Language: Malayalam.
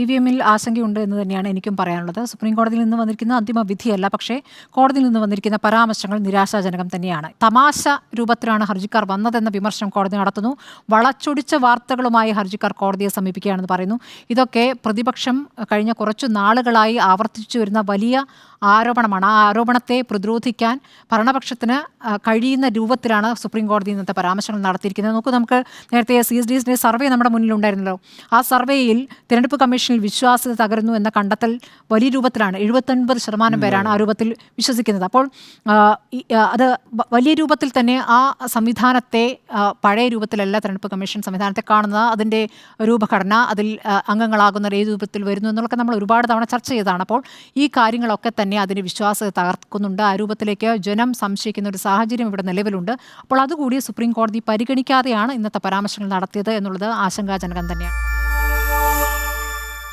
EVM-ൽ ആശങ്കയുണ്ട് എന്ന് തന്നെയാണ് എനിക്കും പറയാനുള്ളത്. സുപ്രീം കോടതിയിൽ നിന്ന് വന്നിരിക്കുന്ന അന്തിമ വിധിയല്ല, പക്ഷേ കോടതിയിൽ നിന്ന് വന്നിരിക്കുന്ന പരാമർശങ്ങൾ നിരാശാജനകം തന്നെയാണ്. തമാശ രൂപത്തിലാണ് ഹർജിക്കാർ വന്നതെന്ന വിമർശനം കോടതി നടത്തുന്നു. വളച്ചൊടിച്ച വാർത്തകളുമായി ഹർജിക്കാർ കോടതിയെ സമീപിക്കുകയാണെന്ന് പറയുന്നു. ഇതൊക്കെ പ്രതിപക്ഷം കഴിഞ്ഞ കുറച്ചു നാളുകളായി ആവർത്തിച്ചു വരുന്ന വലിയ ആരോപണമാണ്. ആ ആരോപണത്തെ പ്രതിരോധിക്കാൻ ഭരണപക്ഷത്തിന് കഴിയുന്ന രൂപത്തിലാണ് സുപ്രീം കോടതി ഇന്നത്തെ പരാമർശങ്ങൾ നടത്തിയിരിക്കുന്നത്. നമുക്ക് നേരത്തെ CSD's സർവേ നമ്മുടെ മുന്നിലുണ്ടായിരുന്നല്ലോ. ആ സർവേയിൽ തിരഞ്ഞെടുപ്പ് കമ്മീഷനിൽ വിശ്വാസ്യത തകരുന്നു എന്ന കണ്ടെത്തൽ വലിയ രൂപത്തിലാണ്. 79% പേരാണ് ആ രൂപത്തിൽ വിശ്വസിക്കുന്നത്. അപ്പോൾ അത് വലിയ രൂപത്തിൽ തന്നെ ആ സംവിധാനത്തെ പഴയ രൂപത്തിലല്ല തിരഞ്ഞെടുപ്പ് കമ്മീഷൻ സംവിധാനത്തെ കാണുന്നത്. അതിൻ്റെ രൂപഘടന, അതിൽ അംഗങ്ങളാകുന്നവർ ഏത് രൂപത്തിൽ വരുന്നു എന്നുള്ളതൊക്കെ നമ്മൾ ഒരുപാട് തവണ ചർച്ച ചെയ്തതാണ്. അപ്പോൾ ഈ കാര്യങ്ങളൊക്കെ തന്നെ അതിന് വിശ്വാസ്യത തകർക്കുന്നുണ്ട്. ആ രൂപത്തിലേക്ക് ജനം സംശയിക്കുന്ന ഒരു സാഹചര്യം ഇവിടെ നിലവിലുണ്ട്. അപ്പോൾ അതുകൂടി സുപ്രീം കോടതി പരിഗണിക്കാതെയാണ് ഇന്നത്തെ പരാമർശങ്ങൾ നടത്തിയത് എന്നുള്ളത് ആശങ്കാജനകം തന്നെയാണ്.